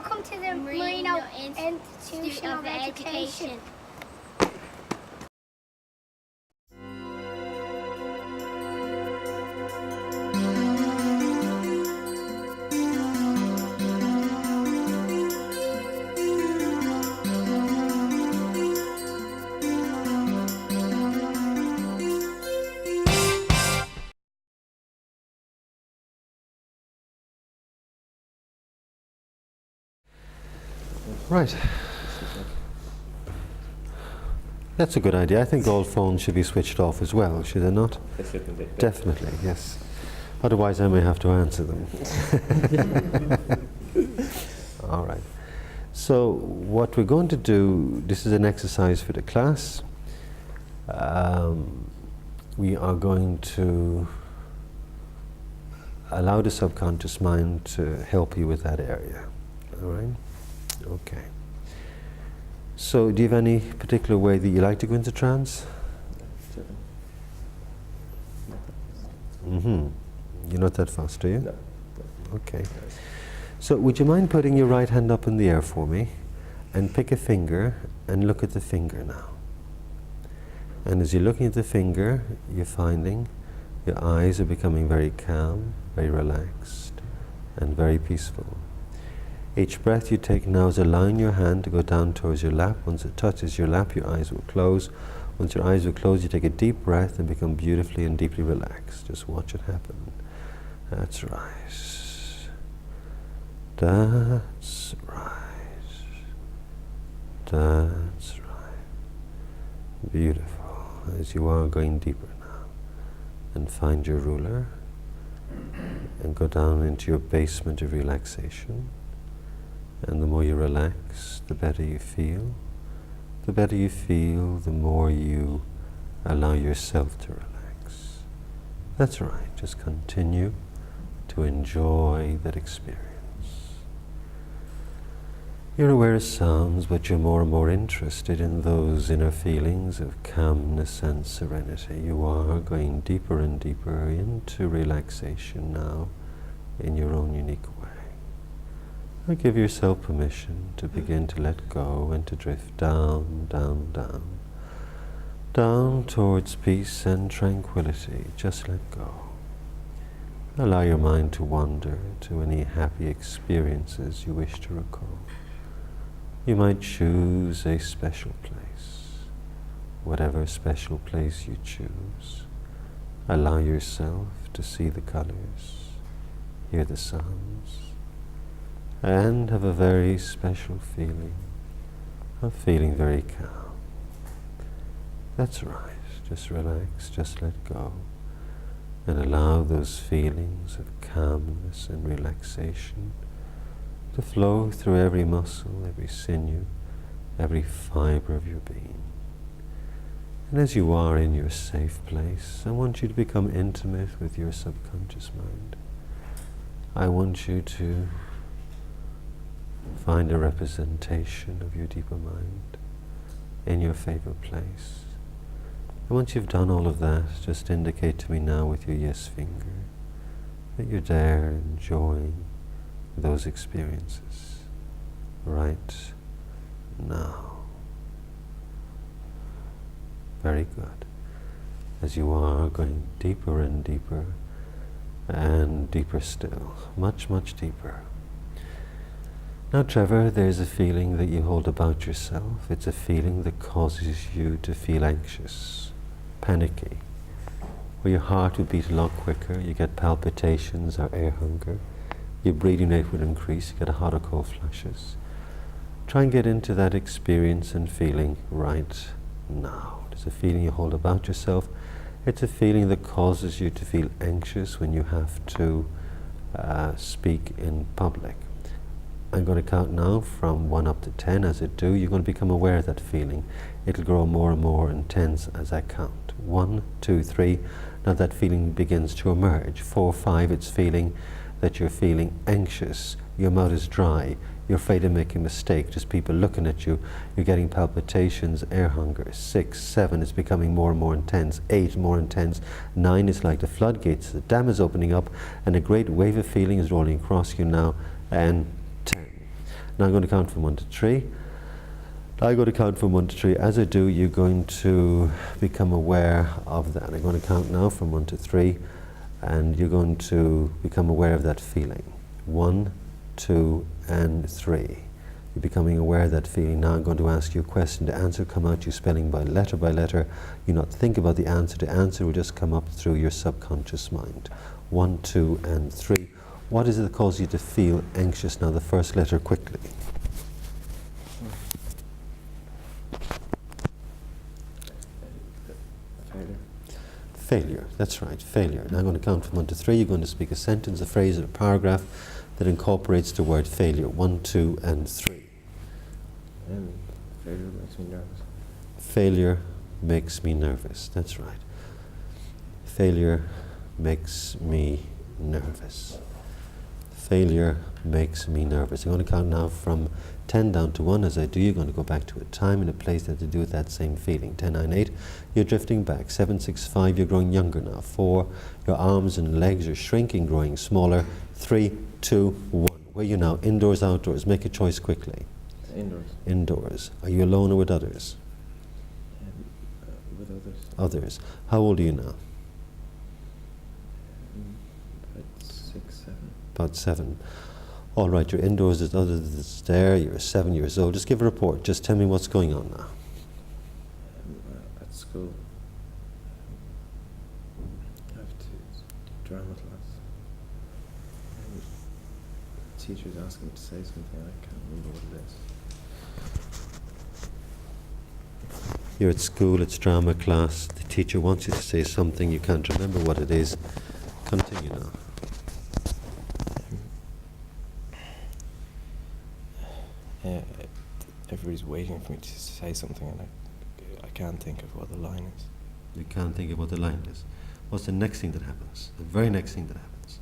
Welcome to the Marino Institute of Education. Right. That's a good idea. I think all phones should be switched off as well, should they not? Definitely. Definitely, yes. Otherwise I may have to answer them. All right. So what we're going to do, this is an exercise for the class. We are going to allow the subconscious mind to help you with that area. All right? Okay. So, do you have any particular way that you like to go into trance? Mm-hmm. You're not that fast, are you? No. Okay. So, would you mind putting your right hand up in the air for me and pick a finger and look at the finger now? And as you're looking at the finger, you're finding your eyes are becoming very calm, very relaxed, and very peaceful. Each breath you take now is allowing your hand to go down towards your lap. Once it touches your lap, your eyes will close. Once your eyes are closed, you take a deep breath and become beautifully and deeply relaxed. Just watch it happen. That's right. That's right. That's right. Beautiful. As you are going deeper now. And find your ruler and go down into your basement of relaxation. And the more you relax, the better you feel. The better you feel, the more you allow yourself to relax. That's right, just continue to enjoy that experience. You're aware of sounds, but you're more and more interested in those inner feelings of calmness and serenity. You are going deeper and deeper into relaxation now in your own unique way. Now give yourself permission to begin to let go and to drift down, down, down. Down towards peace and tranquility. Just let go. Allow your mind to wander to any happy experiences you wish to recall. You might choose a special place. Whatever special place you choose, allow yourself to see the colors, hear the sounds, and have a very special feeling of feeling very calm. That's right, just relax, just let go, and allow those feelings of calmness and relaxation to flow through every muscle, every sinew, every fiber of your being. And as you are in your safe place, I want you to become intimate with your subconscious mind. I want you to find a representation of your deeper mind in your favorite place. And once you've done all of that, just indicate to me now with your yes finger that you're there enjoying those experiences right now. Very good. As you are going deeper and deeper and deeper still, much, much deeper. Now, Trevor, there's a feeling that you hold about yourself. It's a feeling that causes you to feel anxious, panicky, where your heart would beat a lot quicker, you get palpitations or air hunger, your breathing rate would increase, you get hot or cold flushes. Try and get into that experience and feeling right now. It's a feeling you hold about yourself. It's a feeling that causes you to feel anxious when you have to speak in public. I'm going to count now from 1 up to 10. As I do, you're going to become aware of that feeling. It'll grow more and more intense as I count. 1, 2, 3. Now that feeling begins to emerge. 4, 5, it's feeling that you're feeling anxious. Your mouth is dry. You're afraid of making a mistake. Just people looking at you. You're getting palpitations, air hunger. 6, 7, it's becoming more and more intense. 8, more intense. 9, it's like the floodgates. The dam is opening up and a great wave of feeling is rolling across you now. And 10. Now I'm going to count from 1 to 3. I'm going to count from 1 to 3. As I do, you're going to become aware of that. I'm going to count now from 1 to 3, and you're going to become aware of that feeling. 1, 2, and 3. You're becoming aware of that feeling. Now I'm going to ask you a question. The answer will come out you spelling by letter. You not think about the answer will just come up through your subconscious mind. 1, 2, and 3. What is it that causes you to feel anxious? Now the first letter quickly. Failure, that's right, failure. Now I'm going to count from 1 to 3. You're going to speak a sentence, a phrase, or a paragraph that incorporates the word failure. 1, 2, and 3. Failure makes me nervous. Failure makes me nervous, that's right. Failure makes me nervous. Failure makes me nervous. I'm going to count now from 10 down to 1. As I do, you're going to go back to a time and a place that to do with that same feeling. 10, 9, 8, you're drifting back. 7, 6, 5, you're growing younger now. 4, your arms and legs are shrinking, growing smaller. 3, 2, 1. Where are you now? Indoors, outdoors? Make a choice quickly. Indoors. Indoors. Are you alone or with others? With others. Others. How old are you now? About 6, 7. About 7. All right, you're indoors, there's others there, you're 7 years old. Just give a report. Just tell me what's going on now. At school, I have to drama class. The teacher's asking me to say something, I can't remember what it is. You're at school, it's drama class. The teacher wants you to say something, you can't remember what it is. Continue now. Everybody's waiting for me to say something, and I can't think of what the line is. You can't think of what the line is. What's the next thing that happens? The very next thing that happens?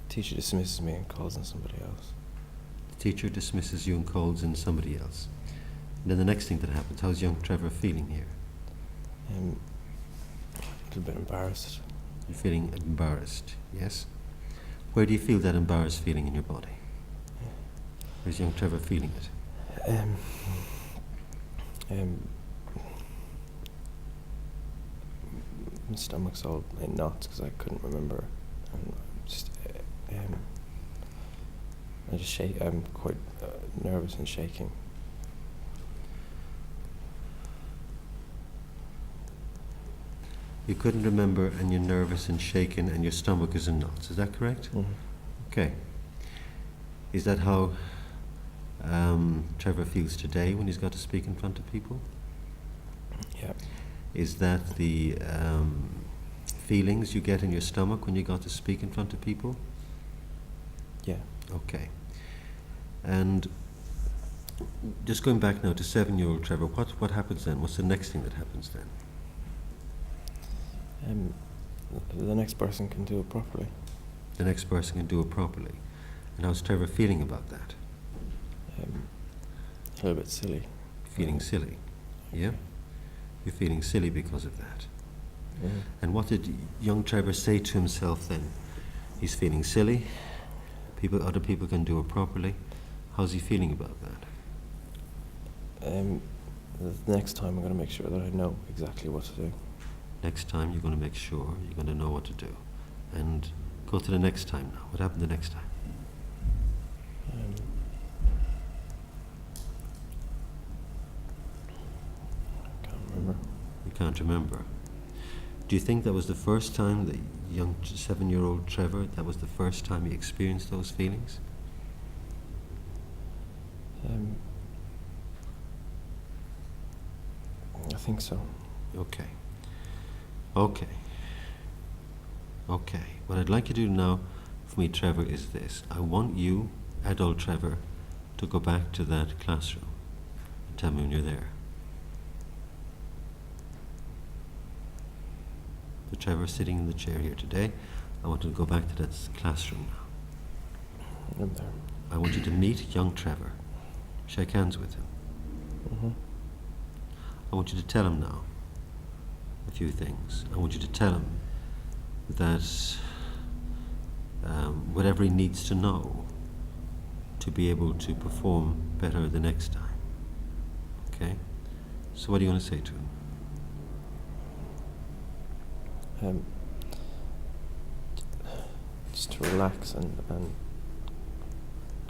Teacher dismisses me and calls in somebody else. The teacher dismisses you and calls in somebody else. And then the next thing that happens, how's young Trevor feeling here? A little bit embarrassed. You're feeling embarrassed, yes? Where do you feel that embarrassed feeling in your body? Where's young Trevor feeling it? My stomach's all in knots because I couldn't remember. I just shake. I'm quite nervous and shaking. You couldn't remember, and you're nervous and shaking, and your stomach is in knots. Is that correct? Mm-hmm. Okay. Is that how Trevor feels today when he's got to speak in front of people? Yeah. Is that the feelings you get in your stomach when you got to speak in front of people? Yeah. Okay. And just going back now to 7-year-old Trevor, what happens then? What's the next thing that happens then? The next person can do it properly. The next person can do it properly. And how's Trevor feeling about that? A little bit silly. Feeling silly, yeah? You're feeling silly because of that. Mm-hmm. And what did young Trevor say to himself then? He's feeling silly. Other people can do it properly. How's he feeling about that? The next time I'm going to make sure that I know exactly what to do. Next time you're going to make sure you're going to know what to do. And go to the next time now. What happened the next time? I can't remember. You can't remember. Do you think that was the first time that young 7-year-old Trevor, that was the first time he experienced those feelings? I think so. Okay. Okay. Okay. What I'd like you to do now for me, Trevor, is this. I want you, adult Trevor, to go back to that classroom and tell me when you're there. The Trevor sitting in the chair here today, I want you to go back to that classroom now. I'm there. I want you to meet young Trevor. Shake hands with him. Mm-hmm. I want you to tell him now a few things. I want you to tell him that whatever he needs to know to be able to perform better the next time. Okay? So what do you want to say to him? Just to relax and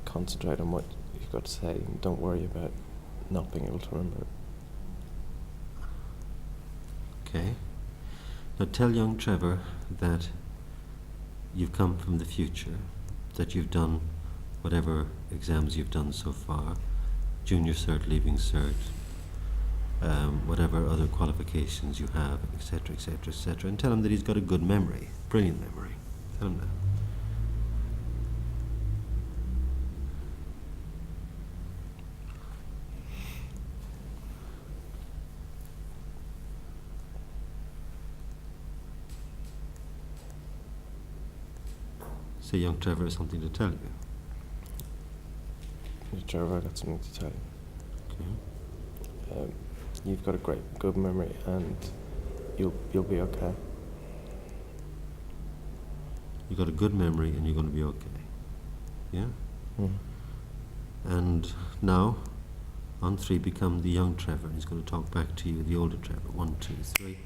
concentrate on what you've got to say, and don't worry about not being able to remember it. Okay? Now tell young Trevor that you've come from the future, that you've done whatever exams you've done so far, junior cert, leaving cert, whatever other qualifications you have, etc., etc., etc., and tell him that he's got a good memory, brilliant memory. Tell him that. Say young Trevor has something to tell you. Trevor, I got something to tell you. Okay. You've got a good memory, and you'll be okay. You've got a good memory and you're going to be okay. Yeah? Mm. And now, on 3, become the young Trevor, and he's going to talk back to you, the older Trevor. 1, 2, 3.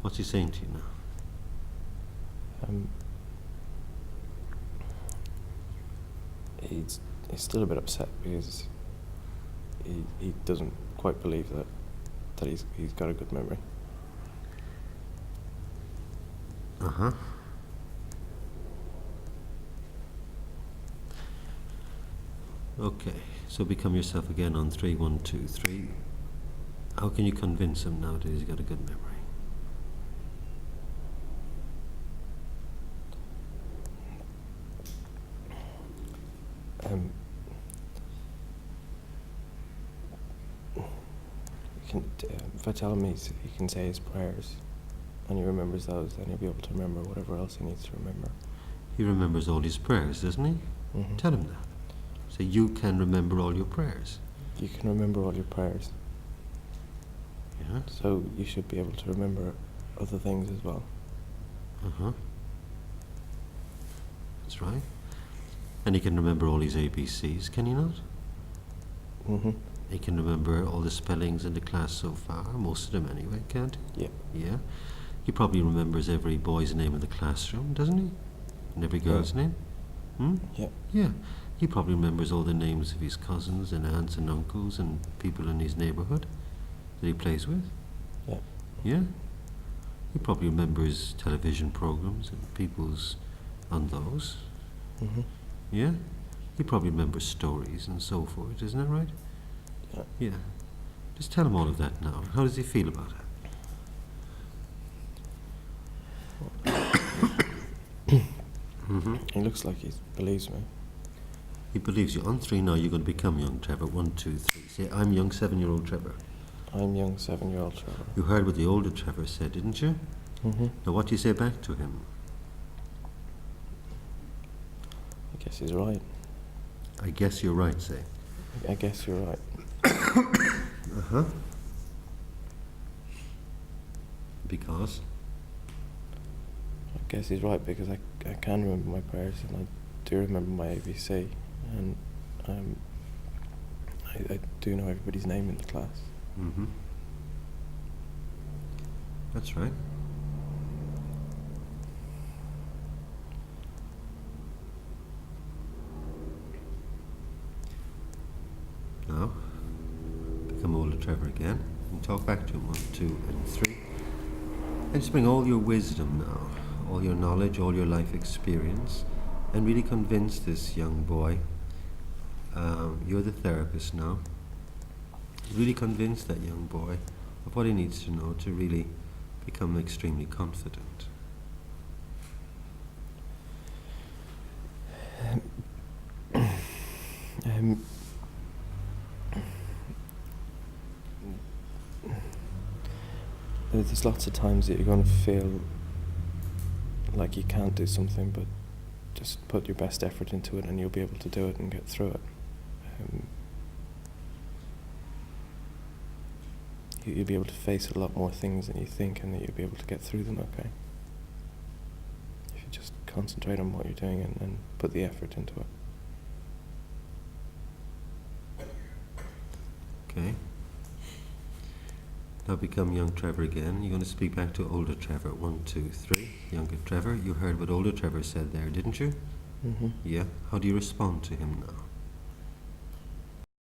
What's he saying to you now? He's still a bit upset because he doesn't quite believe that he's got a good memory. Uh-huh. Okay, so become yourself again on 3, 1, 2, 3. How can you convince him now that he's got a good memory? If I tell him he can say his prayers and he remembers those, then he'll be able to remember whatever else he needs to remember. He remembers all his prayers, doesn't he? Mm-hmm. Tell him that. So you can remember all your prayers. You can remember all your prayers. Yeah. So you should be able to remember other things as well. Uh-huh. That's right. And he can remember all his ABCs, can he not? Mm-hmm. He can remember all the spellings in the class so far, most of them anyway, can't he? Yeah. Yeah. He probably remembers every boy's name in the classroom, doesn't he? And every girl's name? Yeah. Yeah. He probably remembers all the names of his cousins and aunts and uncles and people in his neighbourhood that he plays with. Yeah. Yeah. He probably remembers television programs and people's on those. Mm-hmm. Yeah. He probably remembers stories and so forth, isn't that right? Yeah. Yeah. Just tell him all of that now. How does he feel about it? Mm-hmm. He looks like he believes me. He believes you. On 3 now, you're going to become young Trevor. 1, 2, 3. Say, I'm young 7-year-old Trevor. I'm young 7-year-old Trevor. You heard what the older Trevor said, didn't you? Mm-hmm. Now, what do you say back to him? I guess he's right. I guess you're right, say. I guess you're right. Uh-huh. Because? I guess he's right because I can remember my prayers and I do remember my ABC, and I do know everybody's name in the class. Mm-hmm. That's right. Now, become older Trevor again, and talk back to him. 1, 2, and 3. And just bring all your wisdom now, all your knowledge, all your life experience, and really convince this young boy. You're the therapist now. Really convince that young boy of what he needs to know to really become extremely confident. There's lots of times that you're going to feel like you can't do something, but just put your best effort into it and you'll be able to do it and get through it. You'll be able to face a lot more things than you think, and that you'll be able to get through them okay. concentrate on what you're doing and put the effort into it. Okay. Now become young Trevor again. You're going to speak back to older Trevor. 1, 2, 3. Younger Trevor. You heard what older Trevor said there, didn't you? Mm-hmm. Yeah. How do you respond to him now?